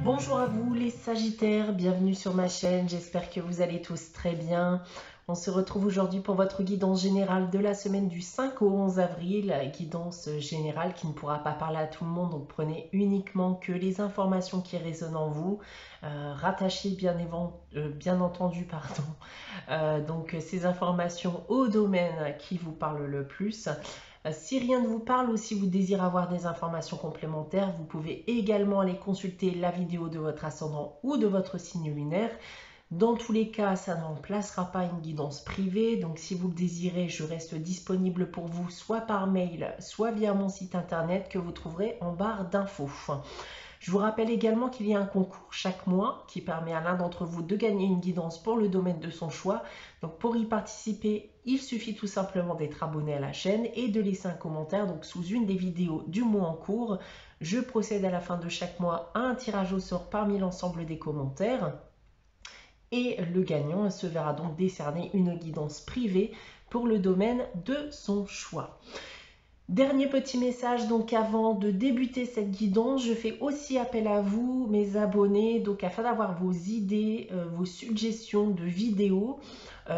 Bonjour à vous les Sagittaires, bienvenue sur ma chaîne, j'espère que vous allez tous très bien. On se retrouve aujourd'hui pour votre guidance générale de la semaine du 5 au 11 avril, guidance générale qui ne pourra pas parler à tout le monde, donc prenez uniquement que les informations qui résonnent en vous, rattachez bien entendu donc ces informations au domaine qui vous parle le plus. Si rien ne vous parle ou si vous désirez avoir des informations complémentaires, vous pouvez également aller consulter la vidéo de votre ascendant ou de votre signe lunaire. Dans tous les cas, ça ne remplacera pas une guidance privée. Donc si vous le désirez, je reste disponible pour vous soit par mail, soit via mon site internet que vous trouverez en barre d'infos. Je vous rappelle également qu'il y a un concours chaque mois qui permet à l'un d'entre vous de gagner une guidance pour le domaine de son choix. Donc pour y participer, il suffit tout simplement d'être abonné à la chaîne et de laisser un commentaire donc sous une des vidéos du mois en cours. Je procède à la fin de chaque mois à un tirage au sort parmi l'ensemble des commentaires. Et le gagnant se verra donc décerner une guidance privée pour le domaine de son choix. Dernier petit message, donc avant de débuter cette guidance, je fais aussi appel à vous, mes abonnés, donc afin d'avoir vos idées, vos suggestions de vidéos,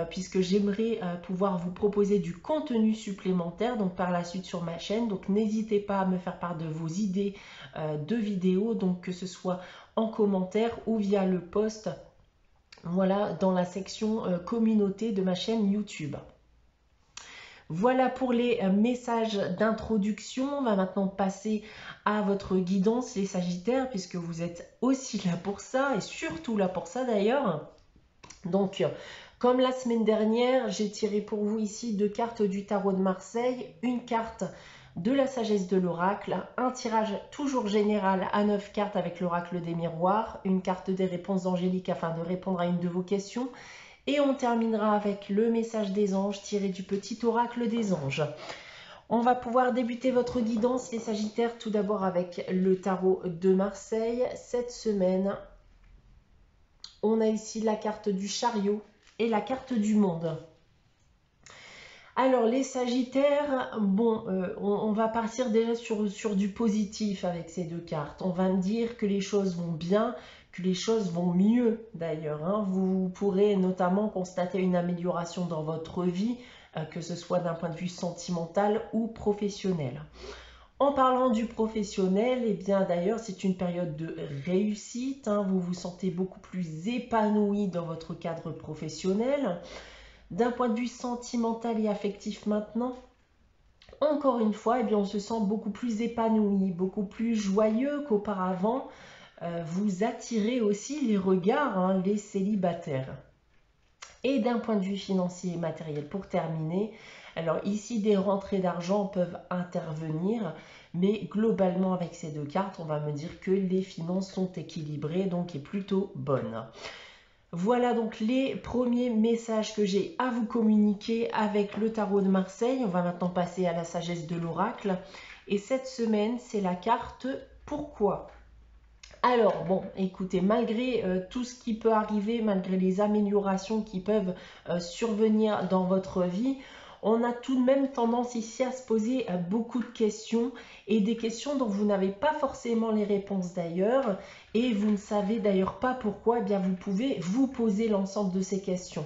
puisque j'aimerais pouvoir vous proposer du contenu supplémentaire, donc par la suite sur ma chaîne. Donc n'hésitez pas à me faire part de vos idées de vidéos, donc que ce soit en commentaire ou via le post, voilà, dans la section communauté de ma chaîne YouTube. Voilà pour les messages d'introduction. On va maintenant passer à votre guidance, les Sagittaires, puisque vous êtes aussi là pour ça, et surtout là pour ça d'ailleurs. Donc, comme la semaine dernière, j'ai tiré pour vous ici 2 cartes du tarot de Marseille, une carte de la sagesse de l'oracle, un tirage toujours général à 9 cartes avec l'oracle des miroirs, une carte des réponses angéliques afin de répondre à une de vos questions. Et on terminera avec le message des anges tiré du petit oracle des anges. On va pouvoir débuter votre guidance, les Sagittaires, tout d'abord avec le tarot de Marseille. Cette semaine, on a ici la carte du chariot et la carte du monde. Alors les Sagittaires, bon, on va partir déjà sur du positif avec ces 2 cartes. On va me dire que les choses vont bien, que les choses vont mieux d'ailleurs. Hein. Vous pourrez notamment constater une amélioration dans votre vie, que ce soit d'un point de vue sentimental ou professionnel. En parlant du professionnel, eh bien d'ailleurs c'est une période de réussite. Hein. Vous vous sentez beaucoup plus épanoui dans votre cadre professionnel. D'un point de vue sentimental et affectif maintenant, encore une fois, eh bien, on se sent beaucoup plus épanoui, beaucoup plus joyeux qu'auparavant. Vous attirez aussi les regards, hein, les célibataires. Et d'un point de vue financier et matériel, pour terminer, alors ici des rentrées d'argent peuvent intervenir, mais globalement avec ces 2 cartes, on va me dire que les finances sont équilibrées, donc est plutôt bonne. Voilà donc les premiers messages que j'ai à vous communiquer avec le tarot de Marseille. On va maintenant passer à la sagesse de l'oracle. Et cette semaine, c'est la carte pourquoi. Alors bon, écoutez, malgré tout ce qui peut arriver, malgré les améliorations qui peuvent survenir dans votre vie, on a tout de même tendance ici à se poser beaucoup de questions et des questions dont vous n'avez pas forcément les réponses d'ailleurs et vous ne savez d'ailleurs pas pourquoi, eh bien vous pouvez vous poser l'ensemble de ces questions.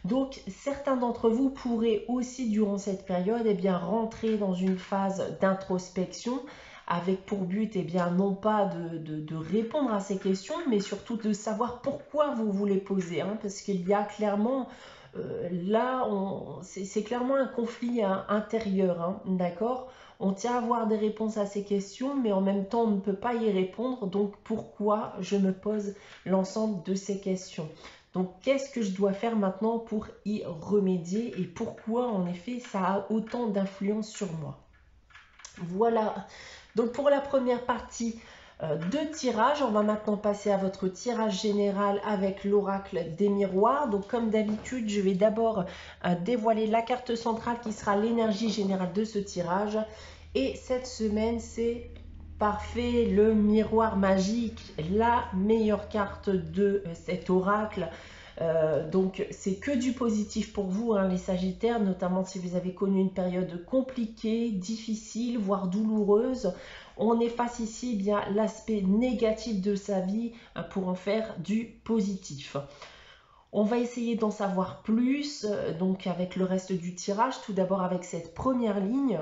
Donc certains d'entre vous pourraient aussi durant cette période eh bien, rentrer dans une phase d'introspection avec pour but eh bien, non pas de répondre à ces questions mais surtout de savoir pourquoi vous vous les posez, hein, parce qu'il y a clairement... là, c'est clairement un conflit intérieur, hein, d'accord? On tient à avoir des réponses à ces questions, mais en même temps, on ne peut pas y répondre. Donc, pourquoi je me pose l'ensemble de ces questions? Donc, qu'est-ce que je dois faire maintenant pour y remédier? Et pourquoi, en effet, ça a autant d'influence sur moi? Voilà. Donc, pour la première partie de tirage, on va maintenant passer à votre tirage général avec l'oracle des miroirs. Donc comme d'habitude, je vais d'abord dévoiler la carte centrale qui sera l'énergie générale de ce tirage. Et cette semaine, c'est parfait, le miroir magique, la meilleure carte de cet oracle. Donc c'est que du positif pour vous, hein, les Sagittaires, notamment si vous avez connu une période compliquée, difficile, voire douloureuse. On efface ici eh bien l'aspect négatif de sa vie pour en faire du positif. On va essayer d'en savoir plus, donc avec le reste du tirage. Tout d'abord avec cette première ligne,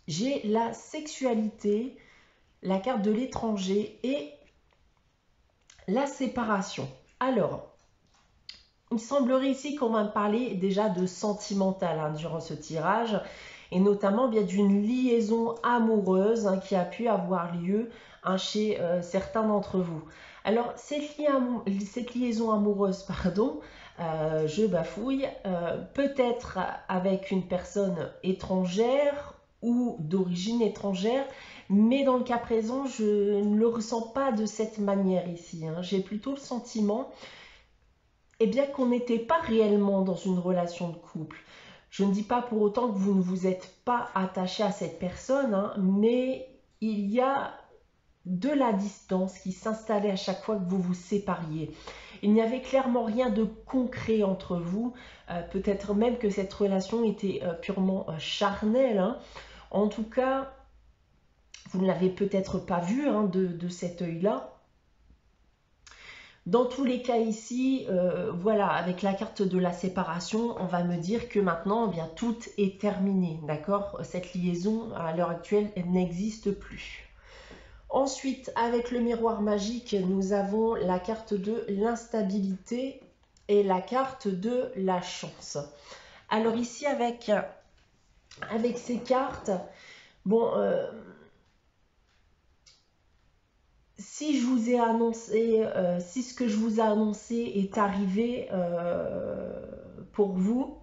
j'ai la sexualité, la carte de l'étranger et la séparation. Alors, il semblerait ici qu'on va parler déjà de sentimental hein, durant ce tirage, et notamment bien d'une liaison amoureuse hein, qui a pu avoir lieu hein, chez certains d'entre vous. Alors, cette liaison amoureuse, pardon, je bafouille, peut-être avec une personne étrangère ou d'origine étrangère, mais dans le cas présent, je ne le ressens pas de cette manière ici. Hein. J'ai plutôt le sentiment eh bien qu'on n'était pas réellement dans une relation de couple. Je ne dis pas pour autant que vous ne vous êtes pas attaché à cette personne, hein, mais il y a de la distance qui s'installait à chaque fois que vous vous sépariez. Il n'y avait clairement rien de concret entre vous, peut-être même que cette relation était purement charnelle. Hein. En tout cas, vous ne l'avez peut-être pas vu hein, de cet œil-là. Dans tous les cas ici, voilà, avec la carte de la séparation, on va me dire que maintenant, eh bien, tout est terminé, d'accord? Cette liaison, à l'heure actuelle, elle n'existe plus. Ensuite, avec le miroir magique, nous avons la carte de l'instabilité et la carte de la chance. Alors ici, avec ces cartes, bon... si je vous ai annoncé, si ce que je vous ai annoncé est arrivé pour vous,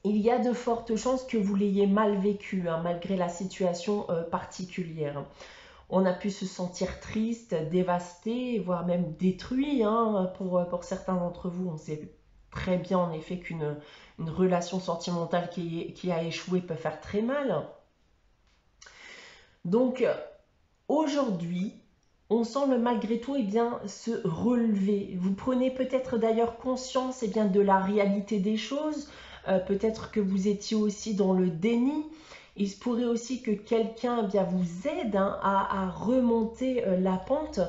il y a de fortes chances que vous l'ayez mal vécu, hein, malgré la situation particulière. On a pu se sentir triste, dévasté, voire même détruit. Hein, pour certains d'entre vous, on sait très bien en effet qu'une relation sentimentale qui a échoué peut faire très mal. Donc, aujourd'hui, on semble malgré tout eh bien, se relever. Vous prenez peut-être d'ailleurs conscience eh bien, de la réalité des choses. Peut-être que vous étiez aussi dans le déni. Il se pourrait aussi que quelqu'un eh bien, vous aide hein, à remonter la pente.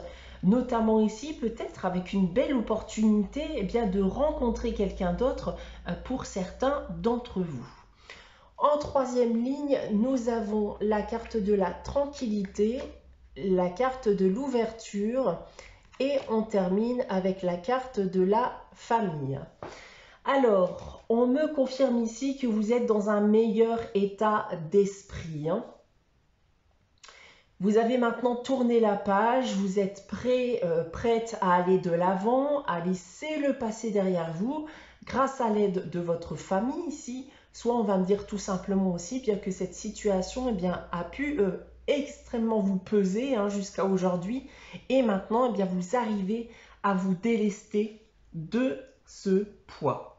Notamment ici, peut-être avec une belle opportunité eh bien, de rencontrer quelqu'un d'autre pour certains d'entre vous. En troisième ligne, nous avons la carte de la tranquillité, la carte de l'ouverture et on termine avec la carte de la famille. Alors, on me confirme ici que vous êtes dans un meilleur état d'esprit. Hein. Vous avez maintenant tourné la page, vous êtes prête à aller de l'avant, à laisser le passé derrière vous grâce à l'aide de votre famille ici. Soit on va me dire tout simplement aussi bien que cette situation eh bien, a pu extrêmement vous peser hein, jusqu'à aujourd'hui. Et maintenant, eh bien, vous arrivez à vous délester de ce poids.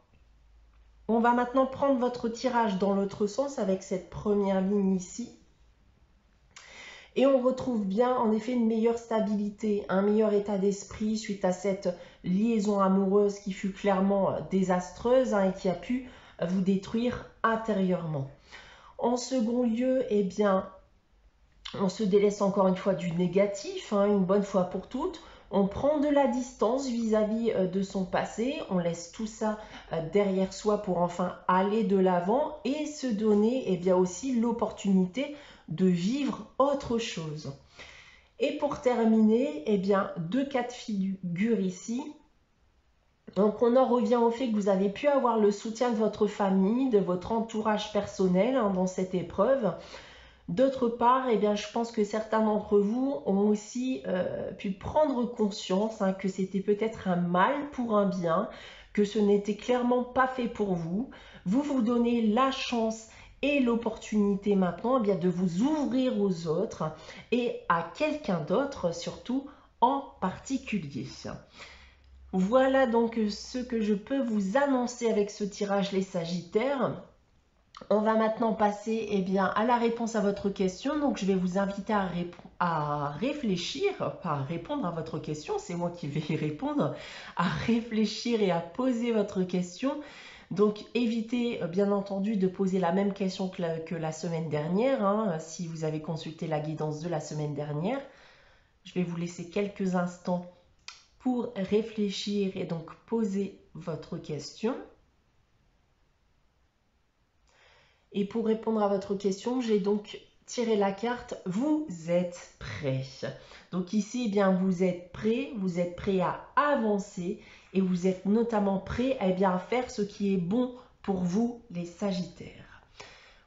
On va maintenant prendre votre tirage dans l'autre sens avec cette première ligne ici. Et on retrouve bien en effet une meilleure stabilité, un meilleur état d'esprit suite à cette liaison amoureuse qui fut clairement désastreuse hein, et qui a pu vous détruire intérieurement. En second lieu, eh bien, on se délaisse encore une fois du négatif, hein, une bonne fois pour toutes. On prend de la distance vis-à-vis de son passé, on laisse tout ça derrière soi pour enfin aller de l'avant et se donner eh bien, aussi l'opportunité de vivre autre chose. Et pour terminer, eh bien, deux cas de figure ici. Donc on en revient au fait que vous avez pu avoir le soutien de votre famille, de votre entourage personnel hein, dans cette épreuve. D'autre part, eh bien, je pense que certains d'entre vous ont aussi pu prendre conscience hein, que c'était peut-être un mal pour un bien, que ce n'était clairement pas fait pour vous. Vous vous donnez la chance et l'opportunité maintenant eh bien, de vous ouvrir aux autres et à quelqu'un d'autre surtout en particulier. Voilà donc ce que je peux vous annoncer avec ce tirage les Sagittaires. On va maintenant passer à la réponse à votre question. Donc, je vais vous inviter à réfléchir, pas à répondre à votre question, c'est moi qui vais y répondre, à réfléchir et à poser votre question. Donc, évitez bien entendu de poser la même question que la semaine dernière, hein, si vous avez consulté la guidance de la semaine dernière. Je vais vous laisser quelques instants pour réfléchir et donc poser votre question. Et pour répondre à votre question, j'ai donc tiré la carte « Vous êtes prêt ». Donc ici, vous êtes prêt à avancer et vous êtes notamment prêt à faire ce qui est bon pour vous, les Sagittaires.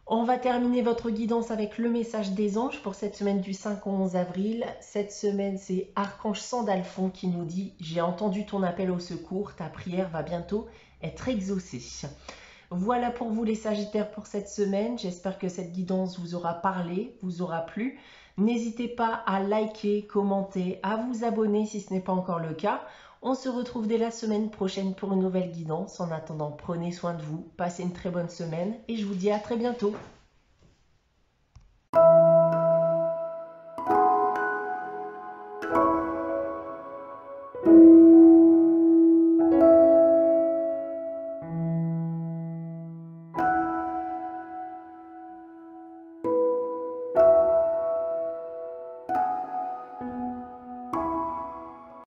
On va terminer votre guidance avec le message des anges pour cette semaine du 5 au 11 avril. Cette semaine, c'est Archange Sandalphon qui nous dit « J'ai entendu ton appel au secours, ta prière va bientôt être exaucée ». Voilà pour vous les Sagittaires pour cette semaine. J'espère que cette guidance vous aura parlé, vous aura plu. N'hésitez pas à liker, commenter, à vous abonner si ce n'est pas encore le cas. On se retrouve dès la semaine prochaine pour une nouvelle guidance. En attendant, prenez soin de vous, passez une très bonne semaine et je vous dis à très bientôt.